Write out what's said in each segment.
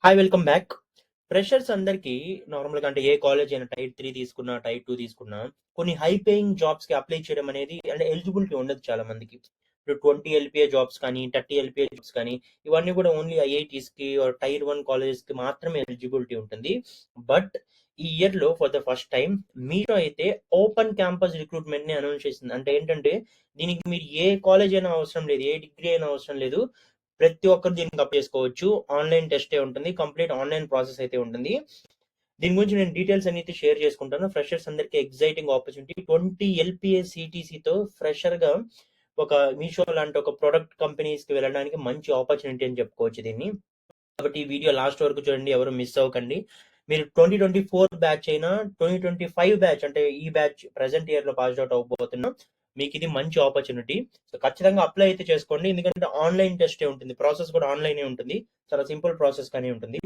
Hi welcome back. Freshers అందరికీ నార్మల్‌గా అంటే ఏ కాలేజ్ అయినా టైర్ 3 తీసుకున్నా, టైర్ 2 తీసుకున్నా కొన్ని హై పేయింగ్ జాబ్స్‌కి అప్లై చేయడం అనేది అంటే ఎలిజిబిలిటీ ఉండదు చాలా మందికి. ఇప్పుడు 20 ఎల్‌పీఏ జాబ్స్ కానీ, 30 ఎల్‌పీఏ జాబ్స్ కానీ ఇవన్నీ కూడా ఓన్లీ ఐఐటీస్‌కి ఆర్ టైర్ 1 కాలేజెస్‌కి మాత్రమే ఎలిజిబిలిటీ ఉంటుంది. బట్ ఈ ఇయర్‌లో for the first time Meesho అయితే ఓపెన్ క్యాంపస్ రిక్రూట్‌మెంట్‌ని అనౌన్స్ చేసింది. అంటే ఏంటంటే దీనికి మీరు ఏ కాలేజ్ అయినా అవసరం లేదు. ఏ డిగ్రీ అయినా అవసరం లేదు. ప్రతి ఒక్కరు దీనికి అప్లై చేసుకోవచ్చు. ఆన్‌లైన్ టెస్టే ఉంటుంది. కంప్లీట్ ఆన్‌లైన్ ప్రాసెస్ అయితే ఉంటుంది. దీని గురించి నేను డీటెయిల్స్ అనేది షేర్ చేసుకుంటాను. ఫ్రెషర్స్ అందరికి ఎక్సైటింగ్ ఆపర్చునిటీ 20 ఎల్‌పీఏ సీటీసీతో ఫ్రెషర్‌గా ఒక మీషో లాంటి ఒక ప్రొడక్ట్ కంపెనీస్‌కి వెళ్ళడానికి మంచి ఆపర్చునిటీ అని చెప్పుకోవచ్చు దీన్ని. కాబట్టి ఈ వీడియో లాస్ట్ వరకు చూడండి. ఎవరు మిస్ అవ్వకండి. మీరు 2024 బ్యాచ్ అయినా 2025 బ్యాచ్ అంటే ఈ బ్యాచ్ ప్రెజెంట్ ఇయర్‌లో పాస్డ్ ఔట్ అవ్వబోతున్నా. మీకు ఇది మంచి ఆపర్చునిటీ. సో ఖచ్చితంగా అప్లై అయితే చేసుకోండి. ఎందుకంటే ఆన్‌లైన్ టెస్టే ఉంటుంది. ప్రాసెస్ కూడా ఆన్‌లైనే ఉంటుంది. చాలా సింపుల్ ప్రాసెస్ గానే ఉంటుంది.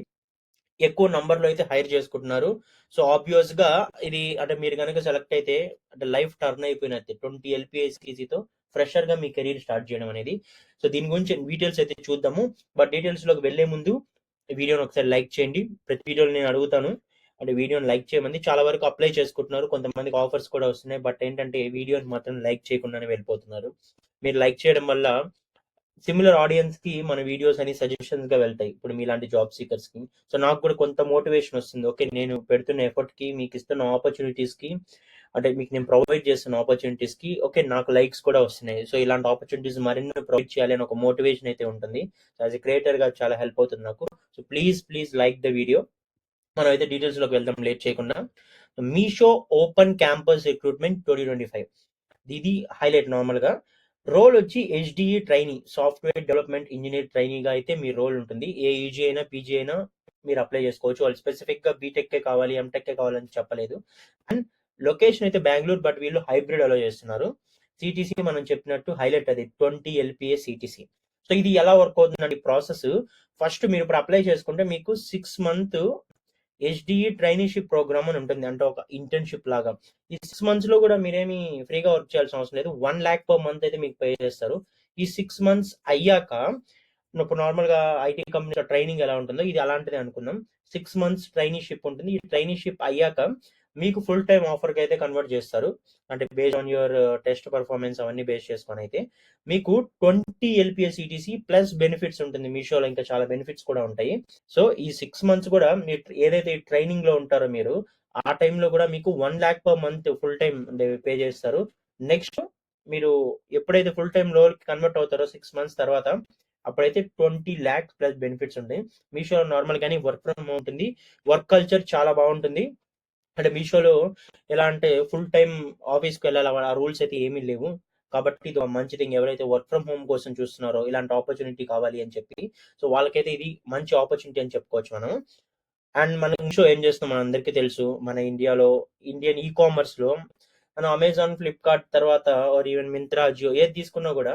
ఎక్కువ నంబర్‌లో అయితే హైర్ చేసుకుంటున్నారు. సో ఆబ్వియస్‌గా ఇది అంటే మీరు గనక సెలెక్ట్ అయితే అంటే లైఫ్ టర్న్ అయిపోయినట్టే. 20 ఎల్‌పీఎస్‌తో ఫ్రెషర్‌గా మీ కెరీర్ స్టార్ట్ చేయడం అనేది. సో దీని గురించి డీటెయిల్స్ అయితే చూద్దాము. బట్ డీటెయిల్స్‌లోకి వెళ్ళే ముందు ఈ వీడియోని ఒకసారి లైక్ చేయండి. ప్రతి వీడియోలో నేను అడుగుతాను. అంటే వీడియోని లైక్ చేయమని. చాలా వరకు అప్లై చేసుకుంటున్నారు. కొంతమందికి ఆఫర్స్ కూడా వస్తున్నాయి. బట్ ఏంటంటే వీడియోని మాత్రం లైక్ చేయకుండానే వెళ్ళిపోతున్నారు. మీరు లైక్ చేయడం వల్ల సిమిలర్ ఆడియన్స్ కి మన వీడియోస్ అని సజెషన్స్ గా వెళ్తాయి. ఇప్పుడు మీలాంటి జాబ్ సీకర్స్ కి. సో నాకు కూడా కొంత మోటివేషన్ వస్తుంది. ఓకే, నేను పెడుతున్న ఎఫర్ట్ కి, మీకు ఇస్తున్న ఆపర్చునిటీస్ కి, అంటే మీకు నేను ప్రొవైడ్ చేస్తున్న ఆపర్చునిటీస్ కి ఓకే నాకు లైక్స్ కూడా వస్తున్నాయి. సో ఇలాంటి ఆపర్చునిటీస్ మరిన్ని ప్రొవైడ్ చేయాలి అని ఒక మోటివేషన్ అయితే ఉంటుంది. సో యాజ్ ఎ క్రియేటర్ గా చాలా హెల్ప్ అవుతుంది నాకు. So please like the video. మనం అయితే డీటెయిల్స్ లోకి వెళ్దాం లేట్ చేయకుండా. మీషో ఓపెన్ క్యాంపస్ రిక్రూట్మెంట్ 2025 ఇది హైలైట్. నార్మల్ గా రోల్ వచ్చి హెచ్డిఈ ట్రైనీ, సాఫ్ట్వేర్ డెవలప్మెంట్ ఇంజనీర్ ట్రైనీగా అయితే మీ రోల్ ఉంటుంది. ఏ యూజీ అయినా పీజీ అయినా మీరు అప్లై చేసుకోవచ్చు. వాళ్ళు స్పెసిఫిక్ గా బీటెక్ కావాలి, ఎంటెక్ కావాలని చెప్పలేదు. అండ్ లొకేషన్ అయితే బెంగళూరు, బట్ వీళ్ళు హైబ్రిడ్ అలో చేస్తున్నారు. సిటీసీ మనం చెప్పినట్టు హైలైట్ అది 20 ఎల్పిఏ సిటీసీ. సో ఇది ఎలా వర్క్ అవుతుందండి ప్రాసెస్. ఫస్ట్ మీరు ఇప్పుడు అప్లై చేసుకుంటే మీకు 6 మంత్ హెచ్డిఈ ట్రైనీషిప్ ప్రోగ్రామ్ అని ఉంటుంది. అంటే ఒక ఇంటర్న్షిప్ లాగా. ఈ 6 మంత్స్ లో కూడా మీరేమి ఫ్రీగా వర్క్ చేయాల్సిన అవసరం లేదు. 1 lakh per month అయితే మీకు పే చేస్తారు. ఈ 6 మంత్స్ అయ్యాక ఇప్పుడు నార్మల్ గా ఐటీ కంపెనీ ట్రైనింగ్ ఎలా ఉంటుందో ఇది అలాంటిదే అనుకుందాం. 6 మంత్స్ ట్రైనీషిప్ ఉంటుంది. ఈ ట్రైనీషిప్ అయ్యాక మీకు ఫుల్ టైమ్ ఆఫర్ కి అయితే కన్వర్ట్ చేస్తారు. అంటే based on your test performance అవన్నీ బేస్ చేసుకొని అయితే మీకు 20 ఎల్పిఎస్ ఈటీసీ ప్లస్ బెనిఫిట్స్ ఉంటుంది. మీషోలో ఇంకా చాలా బెనిఫిట్స్ కూడా ఉంటాయి. సో ఈ 6 మంత్స్ కూడా మీరు ఏదైతే ట్రైనింగ్ లో ఉంటారో మీరు ఆ టైంలో కూడా మీకు 1 lakh per month full time pay చేస్తారు. నెక్స్ట్ మీరు ఎప్పుడైతే ఫుల్ టైం రోల్ కన్వర్ట్ అవుతారో 6 మంత్స్ తర్వాత అప్పుడైతే 20 lakhs ప్లస్ బెనిఫిట్స్ ఉంటాయి. మీషో నార్మల్ గానీ వర్క్ ఫ్రమ్ హోమ్ ఉంటుంది. వర్క్ కల్చర్ చాలా బాగుంటుంది. అంటే మీషోలో ఎలా అంటే ఫుల్ టైం ఆఫీస్కి వెళ్ళాలి, ఆ రూల్స్ అయితే ఏమీ లేవు. కాబట్టి ఇది ఒక మంచి థింగ్. ఎవరైతే వర్క్ ఫ్రమ్ హోమ్ కోసం చూస్తున్నారో ఇలాంటి ఆపర్చునిటీ కావాలి అని చెప్పి, సో వాళ్ళకైతే ఇది మంచి ఆపర్చునిటీ అని చెప్పుకోవచ్చు మనం. అండ్ మన మీషో ఏం చేస్తున్నాం మన అందరికీ తెలుసు. మన ఇండియాలో ఇండియన్ ఈ కామర్స్ లో మనం అమెజాన్, ఫ్లిప్కార్ట్ తర్వాత ఆర్ ఈవెన్ మింత్రా, జియో ఏది తీసుకున్నా కూడా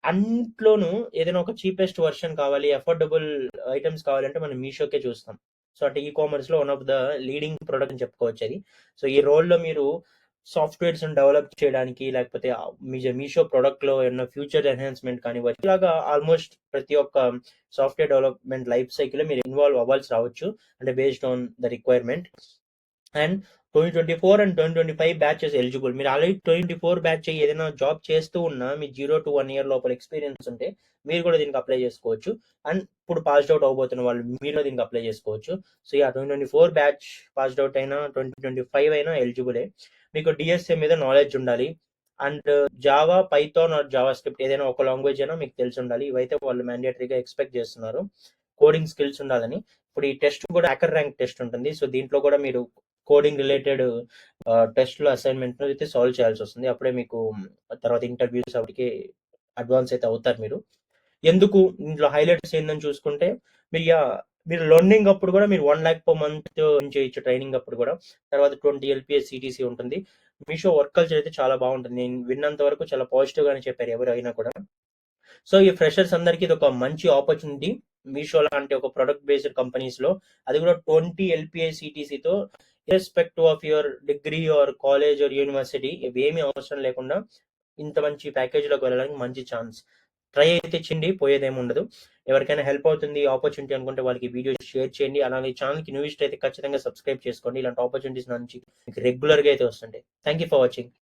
అన్నిట్లోనూ ఏదైనా ఒక చీపెస్ట్ వర్షన్ కావాలి, అఫోర్డబుల్ ఐటమ్స్ కావాలంటే మనం మీషోకే చూస్తాం. సో అంటే ఈ కామర్స్ లో one of the leading product అని చెప్పుకోవచ్చు అది. సో ఈ రోల్లో మీరు సాఫ్ట్వేర్స్ డెవలప్ చేయడానికి, లేకపోతే మీషో ప్రొడక్ట్ లో ఏమైనా ఫ్యూచర్ ఎన్హాన్స్మెంట్ కానివ్వచ్చు, ఇలాగా ఆల్మోస్ట్ ప్రతి ఒక్క సాఫ్ట్వేర్ డెవలప్మెంట్ లైఫ్ సైకిల్ మీరు ఇన్వాల్వ్ అవ్వాల్సి రావచ్చు. అంటే based on the requirement. And 2024 and 2025 batches eligible. మీరు ఆల్రెడీ 2024 బ్యాచ్ ఏదైనా జాబ్ చేస్తూ ఉన్నా మీ 0 to 1 year లోపల ఎక్స్పీరియన్స్ ఉంటే మీరు కూడా దీనికి అప్లై చేసుకోవచ్చు. అండ్ ఇప్పుడు పాస్డ్ అవుట్ అవబోతున్న వాళ్ళు మీరు దీనికి అప్లై చేసుకోవచ్చు. So ya 2024 batch passed out అయినా 2025 అయినా ఎలిజిబులే. మీకు డిఎస్ఏ మీద నాలెడ్జ్ ఉండాలి. And Java, Python or JavaScript ఏదైనా ఒక లాంగ్వేజ్ అయినా మీకు తెలిసి ఉండాలి. ఇవైతే వాళ్ళు మ్యాండేటరీగా ఎక్స్పెక్ట్ చేస్తున్నారు. కోడింగ్ స్కిల్స్ ఉండాలని. ఇప్పుడు ఈ టెస్ట్ కూడా హ్యాకర్ ర్యాంక్ టెస్ట్ ఉంటుంది. సో దీంట్లో కూడా మీరు కోడింగ్ రిలేటెడ్ టెస్ట్లు, అసైన్మెంట్ అయితే సాల్వ్ చేయాల్సి వస్తుంది. అప్పుడే మీకు తర్వాత ఇంటర్వ్యూస్ అప్పటికి అడ్వాన్స్ అయితే అవుతారు మీరు. ఎందుకు ఇందులో హైలైట్స్ ఏందని చూసుకుంటే మీరు మీరు లెర్నింగ్ అప్పుడు కూడా మీరు 1 lakh per month చేయొచ్చు ట్రైనింగ్ అప్పుడు కూడా. తర్వాత 20 ఎల్పిఎస్ సిటీసీ ఉంటుంది. మీషో వర్క్ కల్చర్ అయితే చాలా బాగుంటుంది. నేను విన్నంత వరకు చాలా పాజిటివ్ గానే చెప్పారు ఎవరైనా కూడా. సో ఈ ఫ్రెషర్స్ అందరికీ ఇది ఒక మంచి ఆపర్చునిటీ. మీషో లాంటి ఒక ప్రొడక్ట్ బేస్డ్ కంపెనీస్ లో, అది కూడా 20 ఎల్పిఐ సిటీసీతో, irrespective of your degree or college or university ఇవేమీ అవసరం లేకుండా ఇంత మంచి ప్యాకేజ్ లోకి వెళ్ళడానికి మంచి ఛాన్స్. ట్రై అయితే చేయండి, పోయేదేమి ఉండదు. ఎవరికైనా హెల్ప్ అవుతుంది ఈ ఆపర్చునిటీ అనుకుంటే వాళ్ళకి వీడియో షేర్ చేయండి. అలాగే ఛానల్‌కి న్యూ ఇష్ట అయితే ఖచ్చితంగా సబ్స్క్రైబ్ చేసుకోండి. ఇలాంటి ఆపర్చునిటీస్ నా నుంచి మీకు రెగ్యులర్‌గా అయితే వస్తుంటాయి. Thank you for watching.